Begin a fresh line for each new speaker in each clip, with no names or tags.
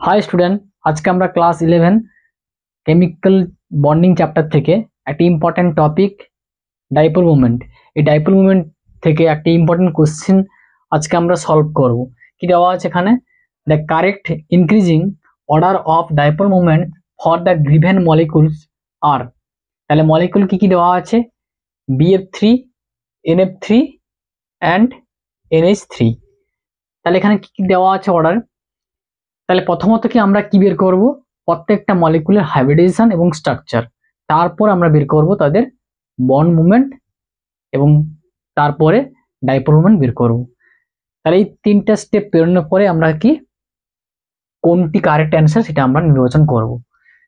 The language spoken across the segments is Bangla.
হাই স্টুডেন্ট, আজকে আমরা ক্লাস 11 কেমিক্যাল বন্ডিং চ্যাপ্টার থেকে একটা ইম্পর্টেন্ট টপিক ডাইপোল মুভমেন্ট। এই ডাইপোল মুভমেন্ট থেকে একটা ইম্পর্টেন্ট কোশ্চেন আজকে আমরা সলভ করব। কি দেওয়া আছে এখানে? The correct increasing order of dipole movement for the given molecules are. তাহলে মলিকুল কি কি দেওয়া আছে? BF3, NF3 and NH3। তাহলে এখানে কি কি দেওয়া আছে অর্ডার? তাহলে প্রথমত কি আমরা কি বের করব? প্রত্যেকটা মলিকুলের হাইব্রিডাইজেশন এবং স্ট্রাকচার, তারপর আমরা বের করব তাদের বন্ড মুভমেন্ট এবং তারপরে ডাইপোল মুভমেন্ট বের করব। তাহলে এই তিনটা স্টেপ পেরোনোর পরে আমরা কি কোনটি কারেক্ট অ্যান্সার সেটা আমরা নির্বাচন করব।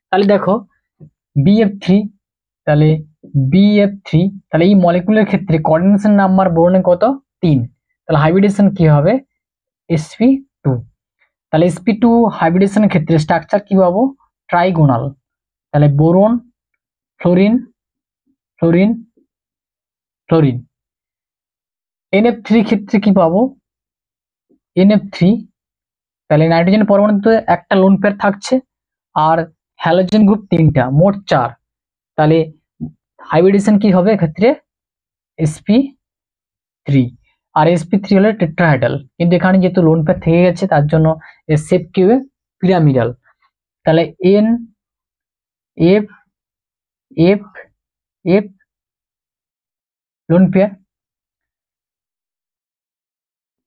তাহলে দেখো BF3, তাহলে BF3, তাহলে এই মলিকুলের ক্ষেত্রে কোঅর্ডিনেশন নাম্বার বর্ণে কত? 3। তাহলে হাইব্রিডেশন কি হবে? sp2। তাহলে sp2 হাইব্রিডেশনের ক্ষেত্রে স্ট্রাকচার কি পাবো? ট্রাইগোনাল। তাহলে boron, fluorine, fluorine, fluorine. NF3 ক্ষেত্রে কি পাবো? NF3, তাহলে নাইট্রোজেন পরমাণুতে একটা লোন পেয়ার থাকছে আর হ্যালোজেন গ্রুপ 3টা, মোট 4। তাহলে হাইব্রিডেশন কি হবে এক্ষেত্রে? sp3। আর sp3 হলো টেট্রাহাইড্রাল, কিন্তু এখানে যেহেতু লোন পেয়ার থেকে গেছে তার জন্য এর শেপ কি হবে? পিরামিডাল। তাহলে N F F F lone pair.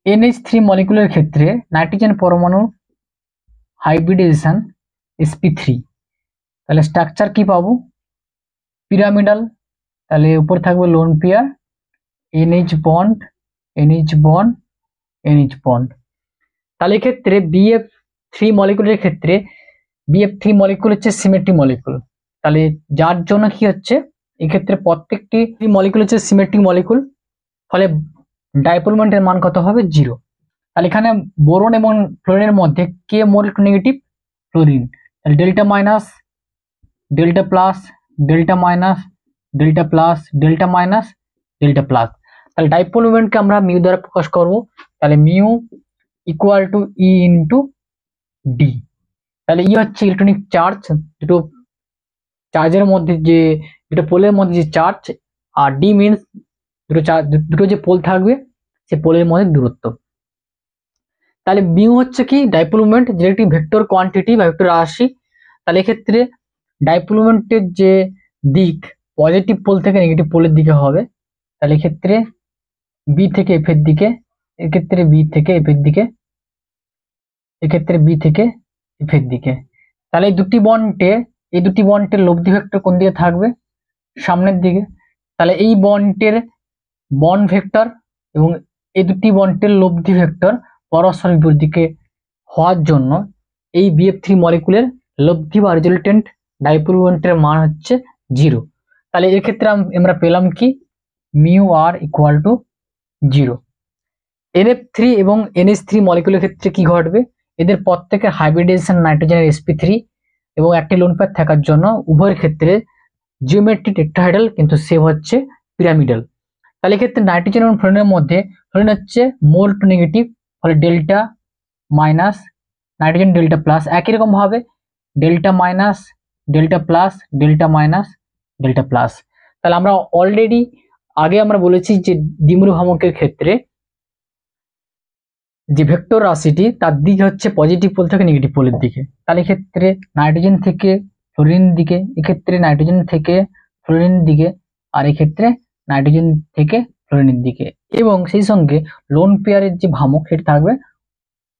NH3 মলিকুলের ক্ষেত্রে নাইট্রোজেন পরমাণু হাইব্রিডাইজেশন sp3। তাহলে স্ট্রাকচার কি পাবো? পিরামিডাল। তাহলে উপরে থাকবে lone pair, NH bond, NH bond, NH bond. তাহলে এক্ষেত্রে BF3 মলিকুলের ক্ষেত্রে BF3 মলিকুল হচ্ছে সিমেট্রি মলিকুল। তাহলে যার জন্য কি হচ্ছে এক্ষেত্রে প্রত্যেকটি মলিকুল হচ্ছে সিমেট্রিক মলিকুল, ফলে ডাইপোল মোমেন্টের মান কত হবে? 0। তাহলে এখানে বোরন এবং ফ্লোরিনের মধ্যে কে মোর নেগেটিভ? ফ্লোরিন। তাহলে delta minus, delta plus, delta minus, delta plus, delta minus, delta plus. তাহলে ডাইপোল মোমেন্টকে আমরা মিউ দ্বারা প্রকাশ করব। তাহলে mu equal to E into D. তাহলে ই হচ্ছে ইলেকট্রনিক চার্জ, দুটো চার্জের মধ্যে যে দুটো পোলের মধ্যে যে চার্জ, আর ডি মিনস দুটো যে পোল থাকবে সে পোলের মধ্যে দূরত্ব। তাহলে মিউ হচ্ছে কি? ডাইপোল মোমেন্ট, যেটা একটি ভেক্টর কোয়ান্টিটি বা ভেক্টর রাশি। তাহলে এক্ষেত্রে ডাইপোল মোমেন্টের যে দিক পজিটিভ পোল থেকে নেগেটিভ পোলের দিকে হবে। তাহলে এক্ষেত্রে বি থেকে এফ এর দিকে, এক্ষেত্রে বি থেকে এফ এর দিকে, এক্ষেত্রে বি থেকে এফ এর দিকে। তাহলে এই দুটি বন্ডের লব্ধি ভেক্টর কোন দিকে থাকবে? সামনের দিকে। তাহলে এই বন্ডের বন্ড ভেক্টর এবং এই দুটি বন্ডের লব্ধি ভেক্টর পরস্পর বিপরীত দিকে হওয়ার জন্য এই BF3 মলিকুলের লব্ধি বা রেজাল্টেন্ট ডাইপোল মোমেন্টের মান হচ্ছে 0। তাহলে এর ক্ষেত্রে আমরা পেলাম কি? Mu R equal to 0। NF3 এবং NH3 মলিকুলের ক্ষেত্রে কি ঘটবে? এদের প্রত্যেকের হাইব্রিডাইজেশন নাইট্রোজেনের sp3 এবং একটি লোন পেয়ার থাকার জন্য উভয়ের ক্ষেত্রে জিওমেট্রি টেট্রাহাইড্রাল, কিন্তু সেভ হচ্ছে পিরামিডাল। তাহলে এক্ষেত্রে নাইট্রোজেন এবং ফ্লোরিনের মধ্যে ফ্লোরিন হচ্ছে মোল টু নেগেটিভ, ফলে delta minus, nitrogen delta plus. একই রকম ভাবে delta minus, delta plus, delta minus, delta plus. তাহলে আমরা অলরেডি আগে আমরা বলেছি যে দ্বিমূল ভ্রামকের ক্ষেত্রে যে ভেক্টর রাশিটি তার দিক হচ্ছে পজিটিভ পোল থেকে নেগেটিভ পোলের দিকে। তাহলে এক্ষেত্রে নাইট্রোজেন থেকে ফ্লোরিন দিকে, এক্ষেত্রে নাইট্রোজেন থেকে ফ্লোরিন দিকে, আর এক্ষেত্রে নাইট্রোজেন থেকে ফ্লোরিনের দিকে, এবং সেই সঙ্গে লোন পেয়ারের যে ভ্রামক সেটা থাকবে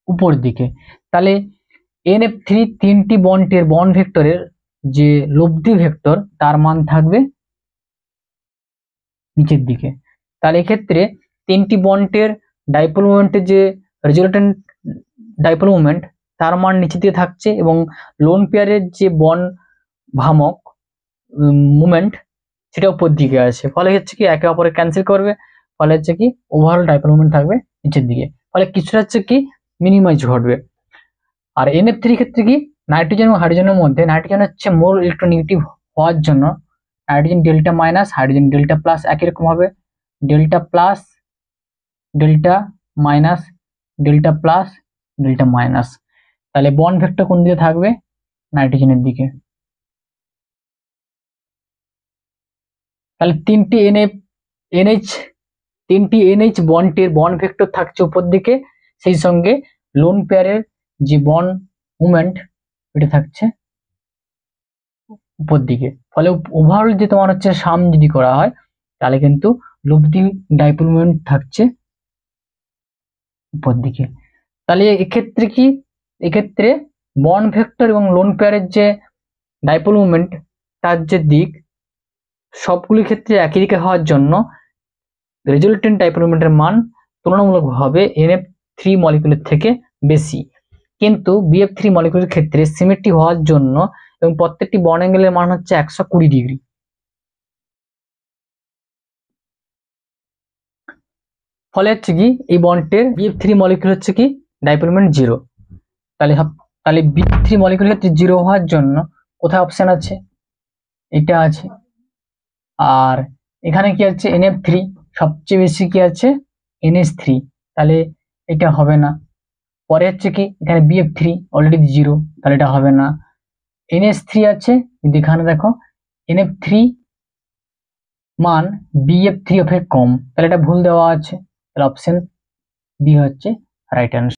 উপর দিকে। তাহলে NF3 তিনটি বন্ডের বন্ড ভেক্টরের যে লব্ধি ভেক্টর তার মান থাকবে নিচের দিকে। তাহলে এক্ষেত্রে তিনটি বন্ডের ডাইপোল মোমেন্টের যে রেজাল্টেন্ট ডাইপোল মোমেন্ট তার মান নিচে দিকে থাকছে, এবং লোন পেয়ারের যে বন্ড ভ্রামক মোমেন্ট সেটা উপর দিকে আছে। ফলে হচ্ছে কি একে অপরে ক্যান্সেল করবে, ফলে হচ্ছে কি ওভারঅল ডাইপোল মোমেন্ট থাকবে নিচের দিকে, ফলে কিছুটা হচ্ছে কি মিনিমাইজ ঘটবে। আর NF3 ক্ষেত্রে কি নাইট্রোজেন এবং হাইড্রোজেনের মধ্যে নাইট্রোজেন হচ্ছে মোর ইলেকট্রোনেগেটিভ হওয়ার জন্য nitrogen delta minus, hydrogen delta plus. একই রকম হবে delta plus, delta minus, delta plus, delta minus. তাহলে বন্ড ভেক্টর কোন দিকে থাকবে? নাইট্রোজেনের দিকে। তাহলে তিনটি এনএইচ বন্ডের বন্ড ভেক্টর থাকছে উপর দিকে, সেই সঙ্গে লোন পেয়ারের যে বন্ড মুভমেন্ট এটা থাকছে উপর দিকে। ফলে ওভারঅল যে তোমার হচ্ছে সাম যদি করা হয় তাহলে কিন্তু লব্ধি ডাইপোল মোমেন্ট থাকছে উপর দিকে। তাহলে এক্ষেত্রে বন্ড ভেক্টর এবং লোন পেয়ারের যে ডাইপোল মোমেন্ট তার যে দিক সবগুলি ক্ষেত্রে একই দিকে হওয়ার জন্য রেজাল্টেন্ট ডাইপোল মোমেন্টের মান তুলনামূলকভাবে NF3 মলিকুলের থেকে বেশি। কিন্তু BF3 মলিকুলের ক্ষেত্রে সিমেট্রি হওয়ার জন্য এবং প্রত্যেকটি বন্ড অ্যাঙ্গেলের মান হচ্ছে 120 ডিগ্রি। ফলে হচ্ছে কি এই বন্ডের BF3 মলিকুল হচ্ছে কি ডাইপোল মোমেন্ট 0। তাহলে BF3 মলিকুলের ক্ষেত্রে 0 হওয়ার জন্য কোথায় অপশন আছে? এটা আছে। আর এখানে কি আছে? NF3 সবচেয়ে বেশি কি আছে? NH3, তাহলে এটা হবে না। পরে হচ্ছে কি এখানে BF3 অলরেডি 0, তাহলে এটা হবে না। NH3 আছে, কিন্তু এখানে দেখো NF3 মান BF3 অপেক্ষা কম, তাহলে এটা ভুল দেওয়া আছে। তাহলে অপশন বি হচ্ছে রাইট অ্যান্সার।